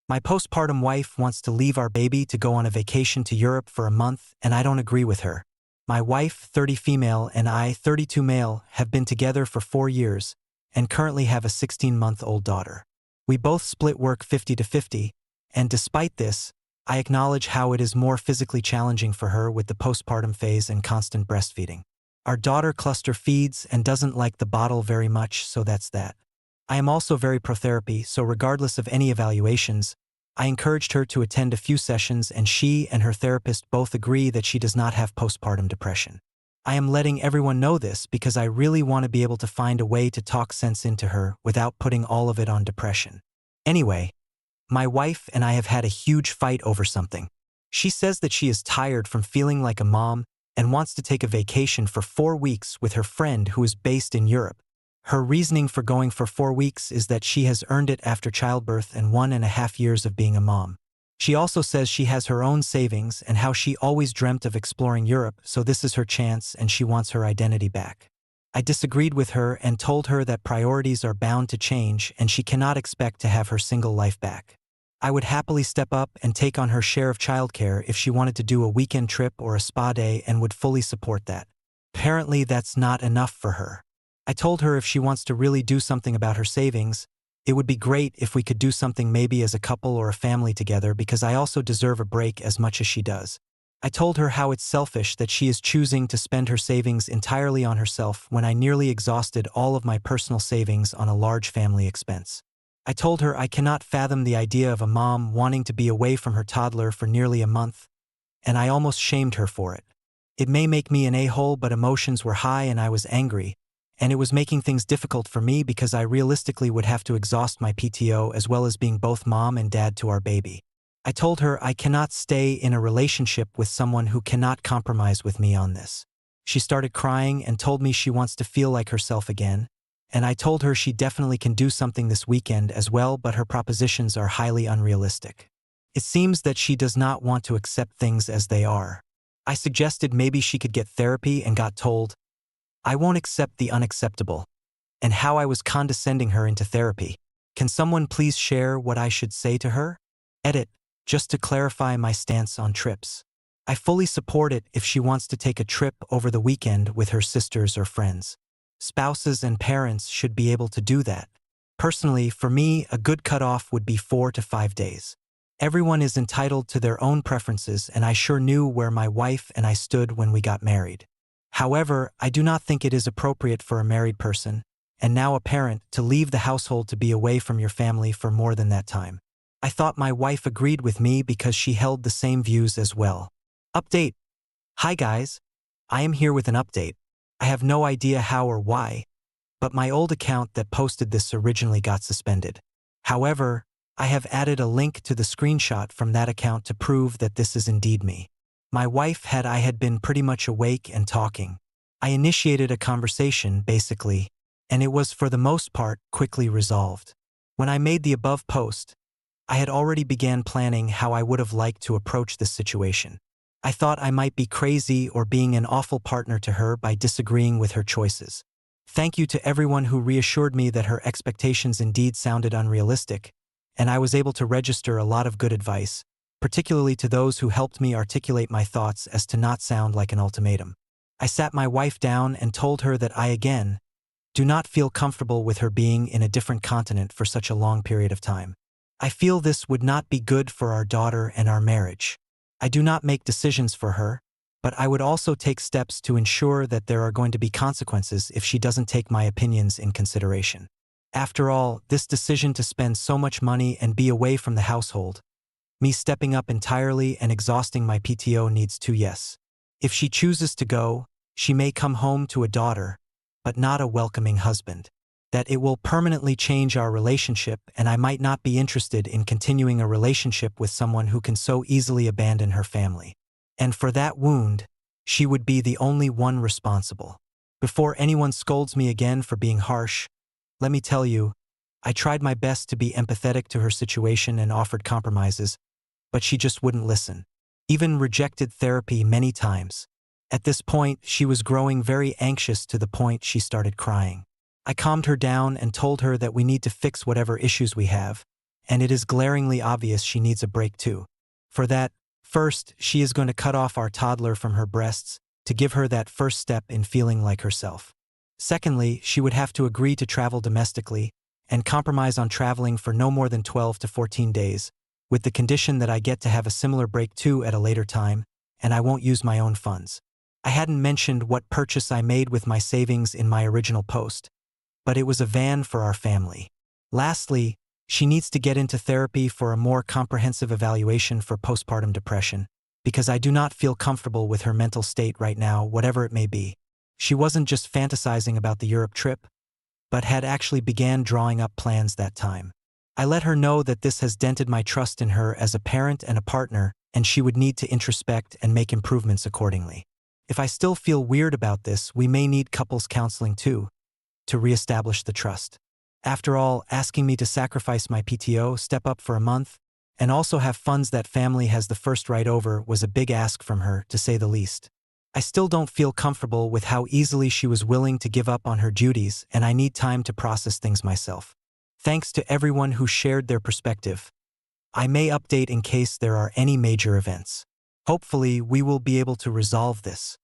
My postpartum wife wants to leave our baby to go on a vacation to Europe for a month, and I don't agree with her. My wife, 30 female, and I, 32 male, have been together for 4 years and currently have a 16-month-old daughter. We both split work 50-50, and despite this, I acknowledge how it is more physically challenging for her with the postpartum phase and constant breastfeeding. Our daughter cluster feeds and doesn't like the bottle very much, so that's that. I am also very pro-therapy, so regardless of any evaluations, I encouraged her to attend a few sessions, and she and her therapist both agree that she does not have postpartum depression. I am letting everyone know this because I really want to be able to find a way to talk sense into her without putting all of it on depression. Anyway, my wife and I have had a huge fight over something. She says that she is tired from feeling like a mom and wants to take a vacation for 4 weeks with her friend who is based in Europe. Her reasoning for going for 4 weeks is that she has earned it after childbirth and 1.5 years of being a mom. She also says she has her own savings and how she always dreamt of exploring Europe, so this is her chance and she wants her identity back. I disagreed with her and told her that priorities are bound to change and she cannot expect to have her single life back. I would happily step up and take on her share of childcare if she wanted to do a weekend trip or a spa day and would fully support that. Apparently that's not enough for her. I told her if she wants to really do something about her savings, it would be great if we could do something maybe as a couple or a family together because I also deserve a break as much as she does. I told her how it's selfish that she is choosing to spend her savings entirely on herself when I nearly exhausted all of my personal savings on a large family expense. I told her I cannot fathom the idea of a mom wanting to be away from her toddler for nearly a month, and I almost shamed her for it. It may make me an a-hole, but emotions were high and I was angry, and it was making things difficult for me because I realistically would have to exhaust my PTO as well as being both mom and dad to our baby. I told her I cannot stay in a relationship with someone who cannot compromise with me on this. She started crying and told me she wants to feel like herself again, and I told her she definitely can do something this weekend as well, but her propositions are highly unrealistic. It seems that she does not want to accept things as they are. I suggested maybe she could get therapy and got told, I won't accept the unacceptable, and how I was condescending her into therapy. Can someone please share what I should say to her? Edit, just to clarify my stance on trips. I fully support it if she wants to take a trip over the weekend with her sisters or friends. Spouses and parents should be able to do that. Personally, for me, a good cutoff would be 4 to 5 days. Everyone is entitled to their own preferences, and I sure knew where my wife and I stood when we got married. However, I do not think it is appropriate for a married person, and now a parent, to leave the household to be away from your family for more than that time. I thought my wife agreed with me because she held the same views as well. Update. Hi guys. I am here with an update. I have no idea how or why, but my old account that posted this originally got suspended. However, I have added a link to the screenshot from that account to prove that this is indeed me. My wife had been pretty much awake and talking. I initiated a conversation, basically, and it was for the most part quickly resolved. When I made the above post, I had already began planning how I would have liked to approach this situation. I thought I might be crazy or being an awful partner to her by disagreeing with her choices. Thank you to everyone who reassured me that her expectations indeed sounded unrealistic, and I was able to register a lot of good advice, particularly to those who helped me articulate my thoughts as to not sound like an ultimatum. I sat my wife down and told her that I again do not feel comfortable with her being in a different continent for such a long period of time. I feel this would not be good for our daughter and our marriage. I do not make decisions for her, but I would also take steps to ensure that there are going to be consequences if she doesn't take my opinions in consideration. After all, this decision to spend so much money and be away from the household, me stepping up entirely and exhausting my PTO needs to yes. If she chooses to go, she may come home to a daughter, but not a welcoming husband. That it will permanently change our relationship, and I might not be interested in continuing a relationship with someone who can so easily abandon her family. And for that wound, she would be the only one responsible. Before anyone scolds me again for being harsh, let me tell you, I tried my best to be empathetic to her situation and offered compromises, but she just wouldn't listen. Even rejected therapy many times. At this point, she was growing very anxious to the point she started crying. I calmed her down and told her that we need to fix whatever issues we have, and it is glaringly obvious she needs a break too. For that, first, she is going to cut off our toddler from her breasts to give her that first step in feeling like herself. Secondly, she would have to agree to travel domestically and compromise on traveling for no more than 12 to 14 days, with the condition that I get to have a similar break too at a later time, and I won't use my own funds. I hadn't mentioned what purchase I made with my savings in my original post, but it was a van for our family. Lastly, she needs to get into therapy for a more comprehensive evaluation for postpartum depression, because I do not feel comfortable with her mental state right now, whatever it may be. She wasn't just fantasizing about the Europe trip, but had actually began drawing up plans that time. I let her know that this has dented my trust in her as a parent and a partner, and she would need to introspect and make improvements accordingly. If I still feel weird about this, we may need couples counseling too, to reestablish the trust. After all, asking me to sacrifice my PTO, step up for a month, and also have funds that family has the first right over was a big ask from her, to say the least. I still don't feel comfortable with how easily she was willing to give up on her duties, and I need time to process things myself. Thanks to everyone who shared their perspective. I may update in case there are any major events. Hopefully, we will be able to resolve this.